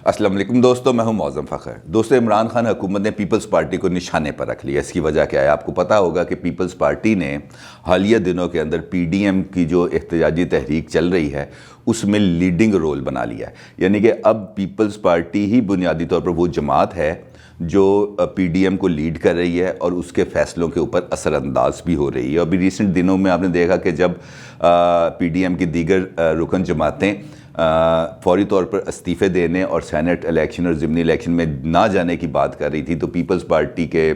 अस्सलाम वालेकुम दोस्तों, मैं हूं मौज़म फ़खर। दोस्तों, इमरान खान हुकूमत ने पीपल्स पार्टी को निशाने पर रख लिया। इसकी वजह क्या है? आपको पता होगा कि पीपल्स पार्टी ने हालिया दिनों के अंदर पीडीएम की जो एहतजाजी तहरीक चल रही है उसमें लीडिंग रोल बना लिया है। यानी कि अब पीपल्स पार्टी ही बुनियादी तौर पर वो जमात है जो पीडीएम को लीड कर रही है और उसके फ़ैसलों के ऊपर असरअंदाज भी हो रही है। अभी रिसेंट दिनों में आपने देखा कि जब पीडीएम की दीगर रुकन जमातें फौरी तौर पर इस्तीफ़े देने और सेनेट इलेक्शन और ज़िमनी इलेक्शन में ना जाने की बात कर रही थी, तो पीपल्स पार्टी के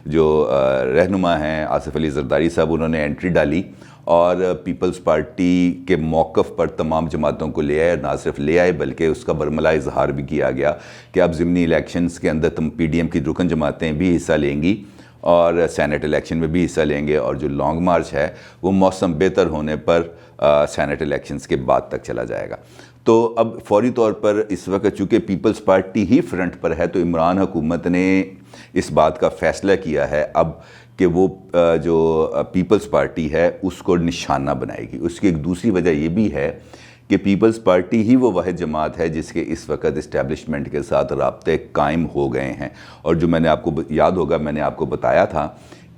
जो रहनुमा हैं आसिफ अली जरदारी साहब, उन्होंने एंट्री डाली और पीपल्स पार्टी के मौक़िफ़ पर तमाम जमातों को ले आए। ना सिर्फ ले आए बल्कि उसका बरमला इजहार भी किया गया कि अब ज़िमनी इलेक्शंस के अंदर पीडीएम की रुकन जमातें भी हिस्सा लेंगी और सेनेट इलेक्शन में भी हिस्सा लेंगे, और जो लॉन्ग मार्च है वो मौसम बेहतर होने पर सेनेट इलेक्शंस के बाद तक चला जाएगा। तो अब फौरी तौर पर इस वक्त चूँकि पीपल्स पार्टी ही फ्रंट पर है, तो इमरान हुकूमत ने इस बात का फ़ैसला किया है अब कि वो जो पीपल्स पार्टी है उसको निशाना बनाएगी। उसकी एक दूसरी वजह ये भी है कि पीपल्स पार्टी ही वो वाहिद जमात है जिसके इस वक्त इस्टेब्लिशमेंट के साथ राब्ते कायम हो गए हैं। और जो मैंने आपको याद होगा, मैंने आपको बताया था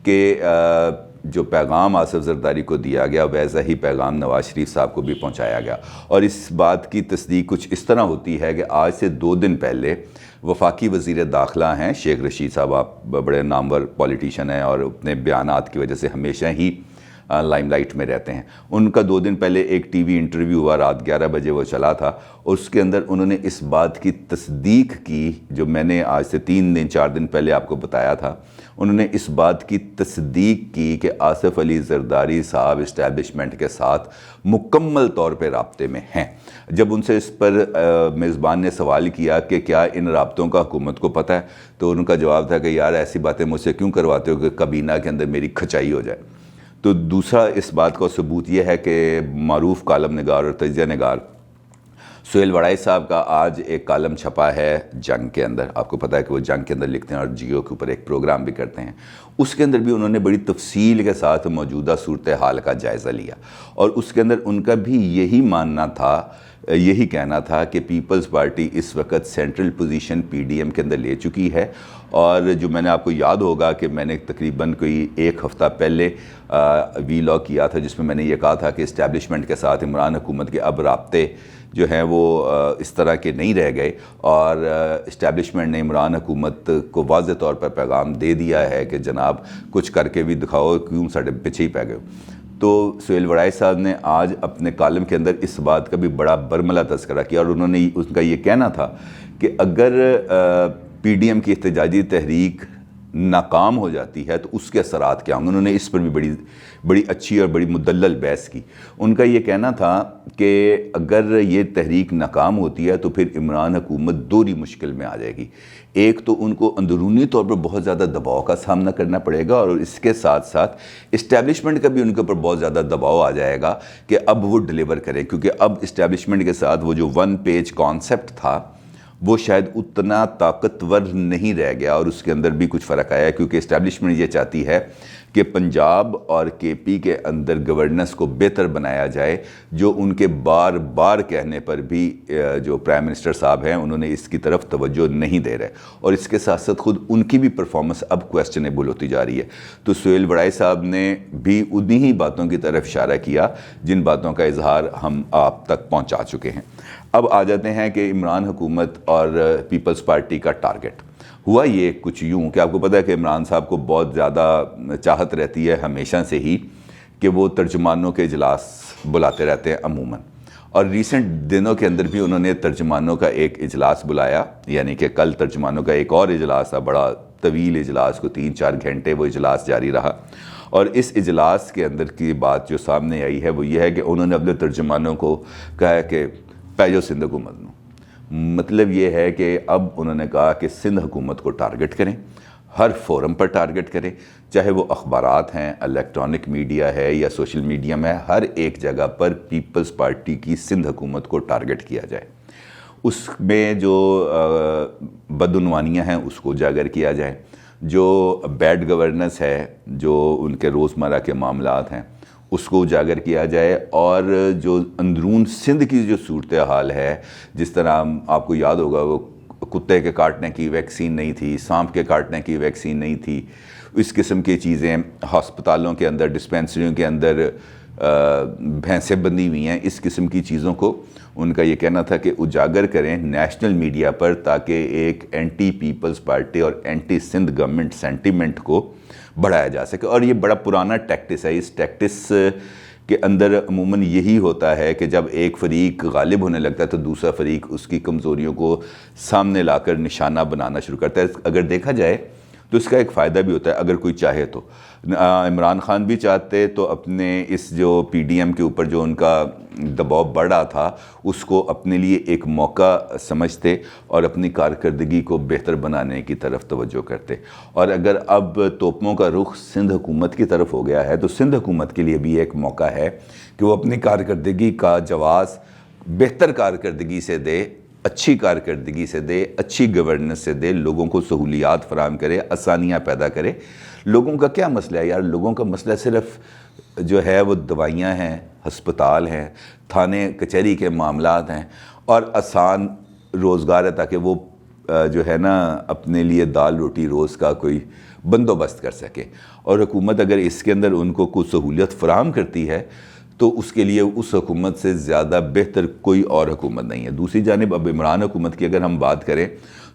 कि जो पैगाम आसिफ जरदारी को दिया गया वैसा ही पैगाम नवाज शरीफ साहब को भी पहुंचाया गया। और इस बात की तस्दीक कुछ इस तरह होती है कि आज से 2 दिन पहले वफाकी वज़ीर दाखिला हैं शेख रशीद साहब, आप बड़े नामवर पॉलिटिशियन हैं और अपने बयानात की वजह से हमेशा ही लाइमलाइट में रहते हैं। उनका 2 दिन पहले एक टीवी इंटरव्यू हुआ, रात 11 बजे वो चला था, और उसके अंदर उन्होंने इस बात की तस्दीक की जो मैंने आज से 3-4 दिन पहले आपको बताया था। उन्होंने इस बात की तस्दीक की कि आसिफ अली जरदारी साहब इस्टेब्लिशमेंट के साथ मुकम्मल तौर पे राब्ते में हैं। जब उनसे इस पर मेज़बान ने सवाल किया कि क्या इन राब्तों का हुकूमत को पता है, तो उनका जवाब था कि यार ऐसी बातें मुझसे क्यों करवाते हो कि काबीना के अंदर मेरी खचाई हो जाए। तो दूसरा इस बात का सबूत यह है कि मारूफ कालम निगार और तजिया निगार सुहेल वड़ाई साहब का आज एक कालम छपा है जंग के अंदर। आपको पता है कि वो जंग के अंदर लिखते हैं और जियो के ऊपर एक प्रोग्राम भी करते हैं। उसके अंदर भी उन्होंने बड़ी तफसील के साथ मौजूदा सूरत हाल का जायज़ा लिया, और उसके अंदर उनका भी यही मानना था, यही कहना था कि पीपल्स पार्टी इस वक्त सेंट्रल पोजीशन पीडीएम के अंदर ले चुकी है। और जो मैंने आपको याद होगा कि मैंने तकरीबन कोई 1 हफ़्ता पहले वीलॉग किया था जिसमें मैंने ये कहा था कि इस्टेब्लिशमेंट के साथ इमरान हुकूमत के अब राब्ते जो हैं वो इस तरह के नहीं रह गए, और इस्टेब्लिशमेंट ने इमरान हुकूमत को वाज़ेह तौर पर पैगाम दे दिया है कि जनाब कुछ करके भी दिखाओ, क्यों साढ़े पीछे ही पै गए। तो सुहेल वड़ाई साहब ने आज अपने कालम के अंदर इस बात का भी बड़ा बरमला तज़किरा किया, और उन्होंने उनका ये कहना था कि अगर पीडीएम की एहतजाजी तहरीक नाकाम हो जाती है तो उसके असरात क्या होंगे। उन्होंने इस पर भी बड़ी अच्छी और बड़ी मुदल्लल बहस की। उनका ये कहना था कि अगर ये तहरीक नाकाम होती है तो फिर इमरान हुकूमत दोहरी मुश्किल में आ जाएगी। एक तो उनको अंदरूनी तौर पर बहुत ज़्यादा दबाव का सामना करना पड़ेगा, और इसके साथ साथ इस्टेब्लिशमेंट का भी उनके ऊपर बहुत ज़्यादा दबाव आ जाएगा कि अब वो डिलीवर करें, क्योंकि अब इस्टेब्लिशमेंट के साथ वो जो 1 पेज कॉन्सेप्ट था वो शायद उतना ताकतवर नहीं रह गया, और उसके अंदर भी कुछ फ़र्क आया क्योंकि इस्टेब्लिशमेंट ये चाहती है कि पंजाब और केपी के अंदर गवर्नेंस को बेहतर बनाया जाए, जो उनके बार बार कहने पर भी जो प्राइम मिनिस्टर साहब हैं उन्होंने इसकी तरफ तवज्जो नहीं दे रहे, और इसके साथ साथ खुद उनकी भी परफॉर्मेंस अब क्वेश्चनेबल होती जा रही है। तो सुहेल वड़ाई साहब ने भी उन्हीं ही बातों की तरफ इशारा किया जिन बातों का इजहार हम आप तक पहुँचा चुके हैं। अब आ जाते हैं कि इमरान हुकूमत और पीपल्स पार्टी का टारगेट हुआ ये कुछ यूँ कि आपको पता है कि इमरान साहब को बहुत ज़्यादा चाहत रहती है हमेशा से ही कि वो तर्जुमानों के इजलास बुलाते रहते हैं अमूमन, और रिसेंट दिनों के अंदर भी उन्होंने तर्जुमानों का एक इजलास बुलाया। यानी कि कल तर्जुमानों का एक और इजलास था, बड़ा तवील इजलास, को 3-4 घंटे वो इजलास जारी रहा। और इस इजलास के अंदर की बात जो सामने आई है वो ये है कि उन्होंने अपने तर्जुमानों को कहा कि पैजो सिंध हुकूमत में, मतलब ये है कि अब उन्होंने कहा कि सिंध हुकूमत को टारगेट करें, हर फोरम पर टारगेट करें, चाहे वो अखबारात हैं, इलेक्ट्रॉनिक मीडिया है या सोशल मीडिया में, हर एक जगह पर पीपल्स पार्टी की सिंध हुकूमत को टारगेट किया जाए। उसमें जो बदउनवानियाँ हैं उसको उजागर किया जाए, जो बैड गवर्नेंस है, जो उनके रोज़मर्रा के मामलात हैं उसको उजागर किया जाए, और जो अंदरून सिंध की जो सूरत हाल है, जिस तरह आपको याद होगा वो کتے کے کاٹنے کی ویکسین نہیں تھی، سانپ کے کاٹنے کی ویکسین نہیں تھی، اس قسم کی چیزیں ہسپتالوں کے اندر، ڈسپینسریوں کے اندر بھینسیں بندھی ہوئی ہیں، اس قسم کی چیزوں کو ان کا یہ کہنا تھا کہ اجاگر کریں نیشنل میڈیا پر، تاکہ ایک اینٹی پیپلز پارٹی اور اینٹی سندھ گورنمنٹ سینٹیمنٹ کو بڑھایا جا سکے۔ اور یہ بڑا پرانا ٹیکٹس ہے، اس ٹیکٹس کے اندر عموماً یہی ہوتا ہے کہ جب ایک فریق غالب ہونے لگتا ہے تو دوسرا فریق اس کی کمزوریوں کو سامنے لا کر نشانہ بنانا شروع کرتا ہے۔ اگر دیکھا جائے تو اس کا ایک فائدہ بھی ہوتا ہے اگر کوئی چاہے تو۔ عمران خان بھی چاہتے تو اپنے اس جو پی ڈی ایم کے اوپر جو ان کا دباؤ بڑھ رہا تھا اس کو اپنے لیے ایک موقع سمجھتے اور اپنی کارکردگی کو بہتر بنانے کی طرف توجہ کرتے۔ اور اگر اب توپوں کا رخ سندھ حکومت کی طرف ہو گیا ہے تو سندھ حکومت کے لیے بھی ایک موقع ہے کہ وہ اپنی کارکردگی کا جواز بہتر کارکردگی سے دے، اچھی کارکردگی سے دے، اچھی گورننس سے دے، لوگوں کو سہولیات فراہم کرے، آسانیاں پیدا کرے۔ لوگوں کا کیا مسئلہ ہے یار؟ لوگوں کا مسئلہ صرف جو ہے وہ دوائیاں ہیں، ہسپتال ہیں، تھانے کچہری کے معاملات ہیں اور آسان روزگار ہے تاکہ وہ جو ہے نا اپنے لیے دال روٹی روز کا کوئی بندوبست کر سکے۔ اور حکومت اگر اس کے اندر ان کو کچھ سہولیت فراہم کرتی ہے تو اس کے لیے اس حکومت سے زیادہ بہتر کوئی اور حکومت نہیں ہے۔ دوسری جانب اب عمران حکومت کی اگر ہم بات کریں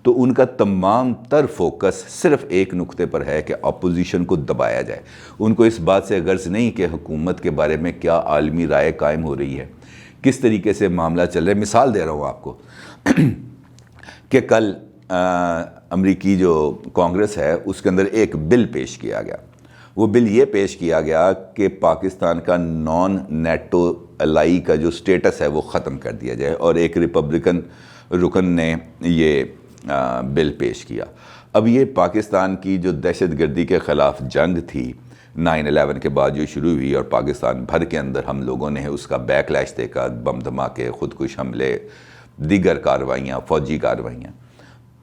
تو ان کا تمام تر فوکس صرف ایک نقطے پر ہے کہ اپوزیشن کو دبایا جائے۔ ان کو اس بات سے غرض نہیں کہ حکومت کے بارے میں کیا عالمی رائے قائم ہو رہی ہے، کس طریقے سے معاملہ چل رہا ہے۔ مثال دے رہا ہوں آپ کو کہ کل امریکی جو کانگریس ہے اس کے اندر ایک بل پیش کیا گیا۔ وہ بل یہ پیش کیا گیا کہ پاکستان کا نان نیٹو الائی کا جو سٹیٹس ہے وہ ختم کر دیا جائے، اور ایک ریپبلکن رکن نے یہ بل پیش کیا۔ اب یہ پاکستان کی جو دہشت گردی کے خلاف جنگ تھی 9/11 کے بعد جو شروع ہوئی اور پاکستان بھر کے اندر ہم لوگوں نے اس کا بیک لیش دیکھا، بم دھماکے، خودکش حملے، دیگر کارروائیاں، فوجی کارروائیاں،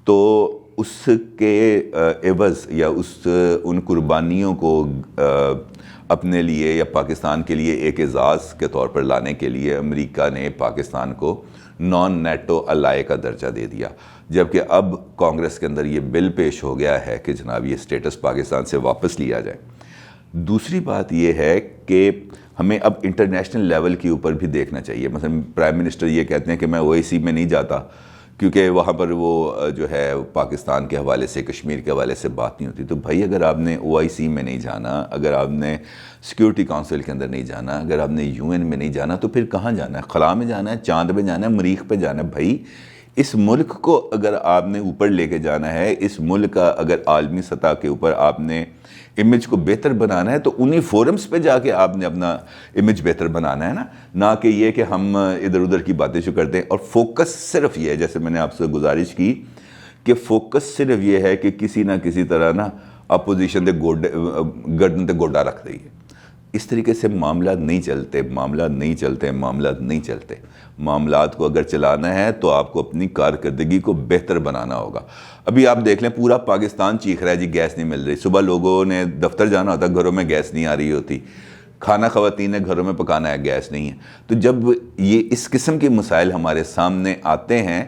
تو اس کے عوض یا ان قربانیوں کو اپنے لیے یا پاکستان کے لیے ایک اعزاز کے طور پر لانے کے لیے امریکہ نے پاکستان کو نان نیٹو الائی کا درجہ دے دیا، جبکہ اب کانگریس کے اندر یہ بل پیش ہو گیا ہے کہ جناب یہ سٹیٹس پاکستان سے واپس لیا جائے۔ دوسری بات یہ ہے کہ ہمیں اب انٹرنیشنل لیول کے اوپر بھی دیکھنا چاہیے۔ مثلا پرائم منسٹر یہ کہتے ہیں کہ میں OIC میں نہیں جاتا کیونکہ وہاں پر وہ جو ہے پاکستان کے حوالے سے، کشمیر کے حوالے سے بات نہیں ہوتی۔ تو بھائی اگر آپ نے OIC میں نہیں جانا، اگر آپ نے سیکیورٹی کونسل کے اندر نہیں جانا، اگر آپ نے UN میں نہیں جانا تو پھر کہاں جانا ہے؟ خلا میں جانا ہے، چاند پہ جانا ہے، مریخ پہ جانا ہے؟ بھائی اس ملک کو اگر آپ نے اوپر لے کے جانا ہے، اس ملک کا اگر عالمی سطح کے اوپر آپ نے امیج کو بہتر بنانا ہے تو انہی فورمز پہ جا کے آپ نے اپنا امیج بہتر بنانا ہے نا، نہ کہ یہ کہ ہم ادھر ادھر کی باتیں شروع کرتے ہیں۔ اور فوکس صرف یہ ہے، جیسے میں نے آپ سے گزارش کی کہ فوکس صرف یہ ہے کہ کسی نہ کسی طرح نا اپوزیشن دے گردن تے گوڈا رکھ دئیے۔ اس طریقے سے معاملات نہیں چلتے، معاملات نہیں چلتے، معاملات نہیں چلتے۔ معاملات کو اگر چلانا ہے تو آپ کو اپنی کارکردگی کو بہتر بنانا ہوگا۔ ابھی آپ دیکھ لیں پورا پاکستان چیخ رہا ہے جی گیس نہیں مل رہی۔ صبح لوگوں نے دفتر جانا ہوتا ہے، گھروں میں گیس نہیں آ رہی ہوتی، کھانا خواتین نے گھروں میں پکانا ہے، گیس نہیں ہے۔ تو جب یہ اس قسم کے مسائل ہمارے سامنے آتے ہیں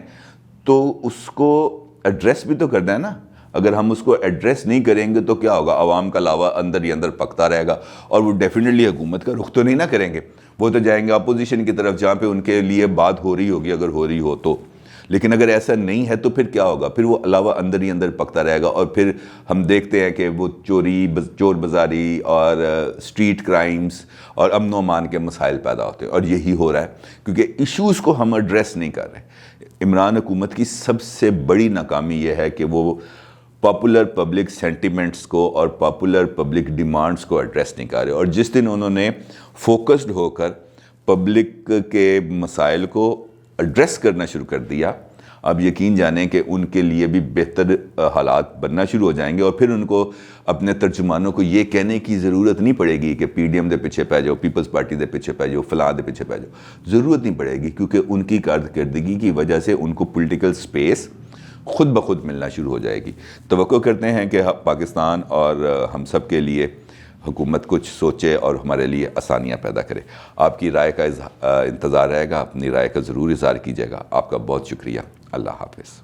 تو اس کو ایڈریس بھی تو کرنا ہے نا۔ اگر ہم اس کو ایڈریس نہیں کریں گے تو کیا ہوگا؟ عوام کا لاوا اندر ہی اندر پکتا رہے گا، اور وہ ڈیفینیٹلی حکومت کا رخ تو نہیں نہ کریں گے، وہ تو جائیں گے اپوزیشن کی طرف جہاں پہ ان کے لیے بات ہو رہی ہوگی، اگر ہو رہی ہو تو۔ لیکن اگر ایسا نہیں ہے تو پھر کیا ہوگا؟ پھر وہ علاوہ اندر ہی اندر پکتا رہے گا، اور پھر ہم دیکھتے ہیں کہ وہ چور بازاری اور اسٹریٹ کرائمز اور امن و امان کے مسائل پیدا ہوتے ہیں، اور یہی ہو رہا ہے کیونکہ ایشوز کو ہم ایڈریس نہیں کر رہے۔ عمران حکومت کی سب سے بڑی ناکامی یہ ہے کہ وہ پاپولر پبلک سینٹیمنٹس کو اور پاپولر پبلک ڈیمانڈز کو ایڈریس نہیں کر رہے، اور جس دن انہوں نے فوکسڈ ہو کر پبلک کے مسائل کو ایڈریس کرنا شروع کر دیا، اب یقین جانیں کہ ان کے لیے بھی بہتر حالات بننا شروع ہو جائیں گے، اور پھر ان کو اپنے ترجمانوں کو یہ کہنے کی ضرورت نہیں پڑے گی کہ PDM دے پیچھے پہ جاؤ، پیپلز پارٹی دے پیچھے پہ جاؤ، فلاں دے پیچھے پہ جاؤ، ضرورت نہیں پڑے گی، کیونکہ ان کی کارکردگی کی وجہ سے ان کو پولیٹیکل سپیس خود بخود ملنا شروع ہو جائے گی۔ توقع کرتے ہیں کہ پاکستان اور ہم سب کے لیے حکومت کچھ سوچے اور ہمارے لیے آسانیاں پیدا کرے۔ آپ کی رائے کا انتظار رہے گا، اپنی رائے کا ضرور اظہار کیجیے گا۔ آپ کا بہت شکریہ۔ اللہ حافظ۔